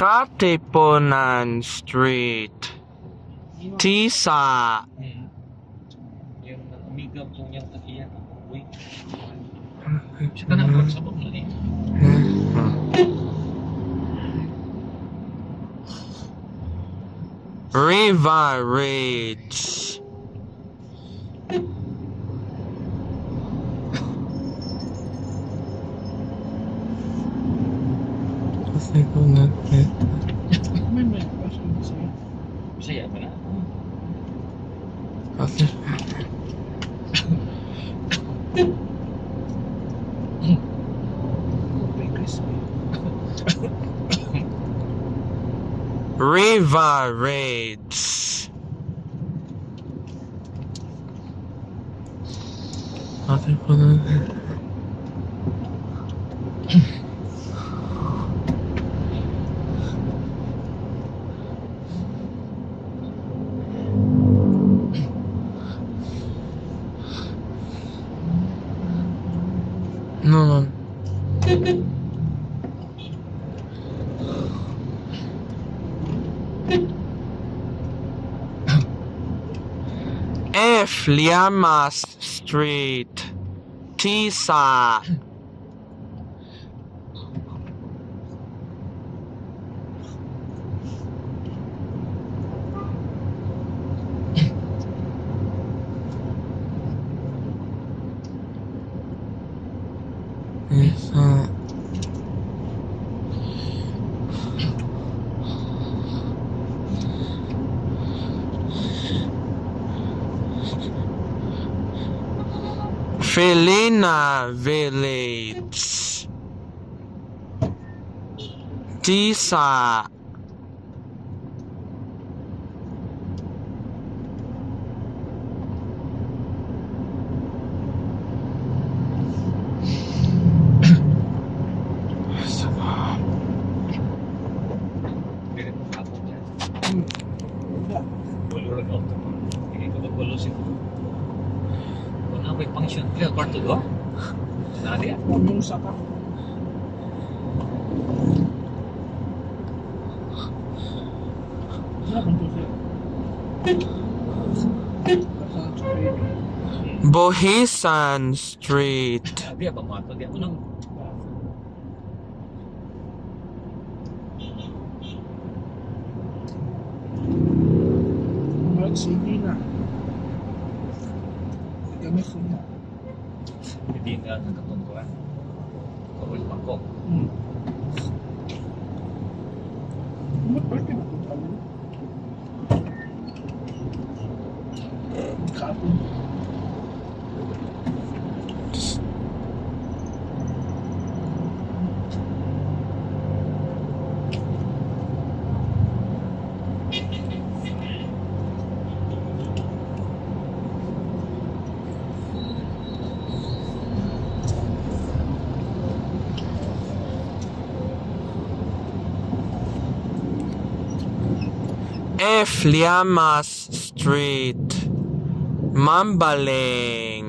Katipunan Street, Tisa. Yung amiga po niyang takiyan ako. Uy. Siya ka na sa bag na River Ridge. Kasi ko na May question ko sa'yo. Bisaya ba na? kasi May crispy. River Ridge. Kasi ko na no. F. Llamas Street, Tisa. Tisa. Felina Village, Tisa. Pilit mo ako dyan. Gulo rin ako. Hindi ko maggulo siguro. Kung na may function, kaya kwarto doon? Nari ah. Huwag mong saka. Wala kang tusi. Kasama sa baby. Bohisan Street, Sabi ba mga ito? Di ako nang Sige na. Gamit ko na. hindi na nagkatuntuan. Kawal pa ko. Bakit ako tayo? Kapon. F. Llamas Street, Mambaling.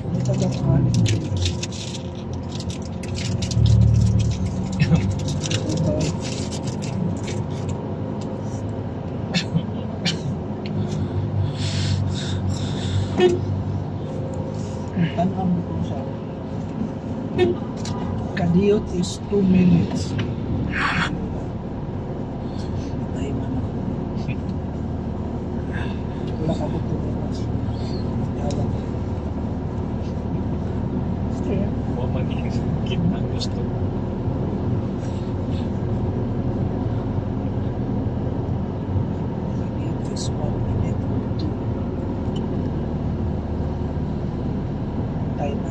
May taga-kanin. Tanam ko sa Kadiyot is 2 minutes. Ay, man ako. Wala ka po 2 minutes. Yawa. Kaya, Huwag magiging sakit ang gusto. Kadiyot is 1 minute or 2. Time na.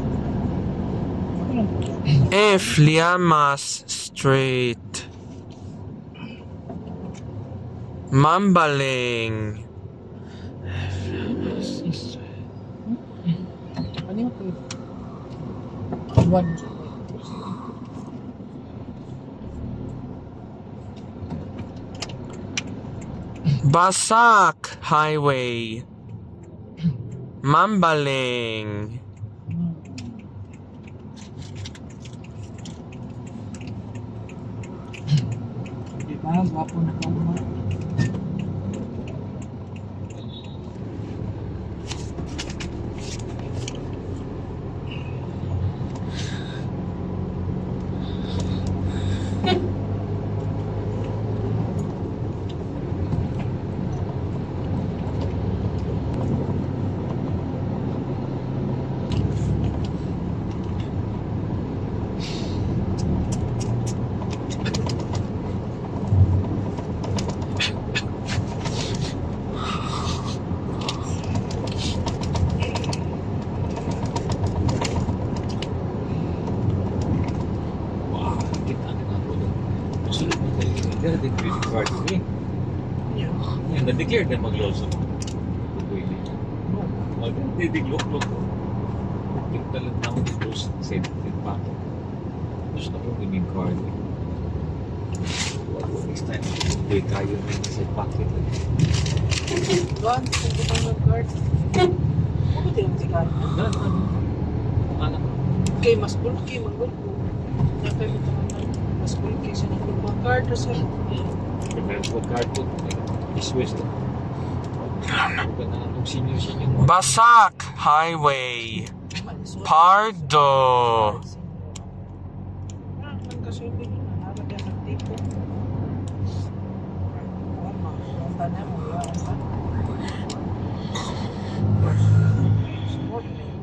Ako lang po yan. F. Llamas Street, Mambaling. Ano yung pwede? One. Basak Highway. Mambaling. Diba? Gwapo na kauma. Wow, kita na nga po doon. Sunod mo tayo. Hindi na credit card eh. Yeah. Yan, na-declare na mag-lawsuit. Pwede. No. Hindi, diglok-lok. Yung talag na ako dito sa sensitive pa. Gusto ko yung card eh. Next time, hindi kayo na sa pocket. Doon, kung ito ng card. Ano din ang sigahan? Ano? Kay mas bulky, manggol ko. Nakay mo naman na mas bulky sa mga card o sa... Remember po card po. Iswes to. Huwag ka na nung senior. Basak Highway. Pardo. Nagkasubi nyo na. Harap yan ang tipo. Ang tanan mo. Sport na yun.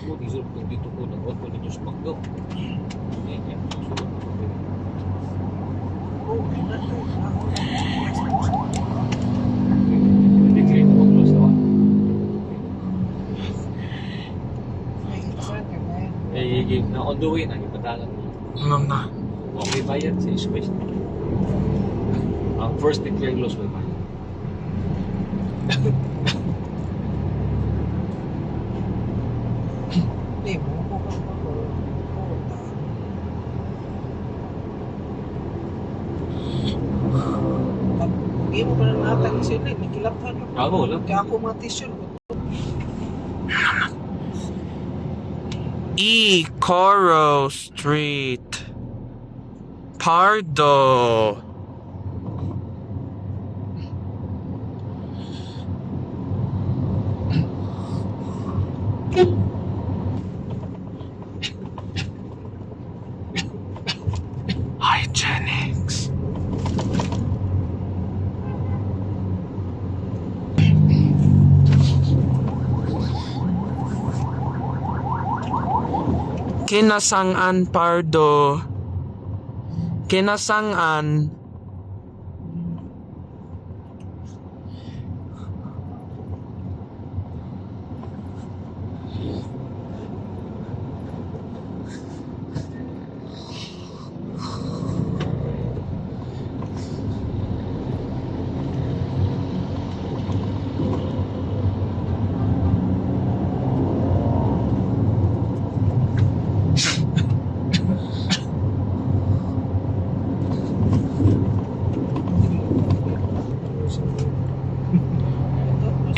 Kung isulog kung dito po, nag-auto ninyo sa Magdo. Yan yan. Sulog po. Oo, na to. Declare na mag-close na. May ipan ka na yan. Eh, na on the way na, ipadalan mo. Ano na? Okay bayad sa Iswes. Ang first declare loss may bayad. Hindi mo, kung hindi mo pa na natag sila, nakilaphan mo. Ako, wala. Kaya ako mga t-shirt ko. E. Coro Street. Pardo. Hygienics. Kinasangan Pardo. Kinasangan.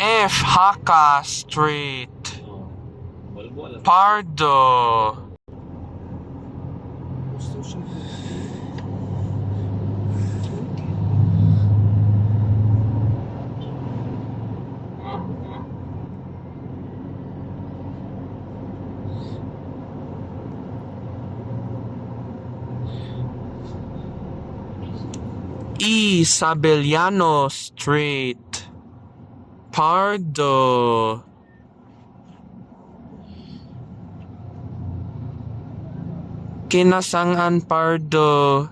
F. Haka Street. Wala. Pardo. Gusto siya. E. Sabeliano Street. Pardo. Kinasangan Pardo.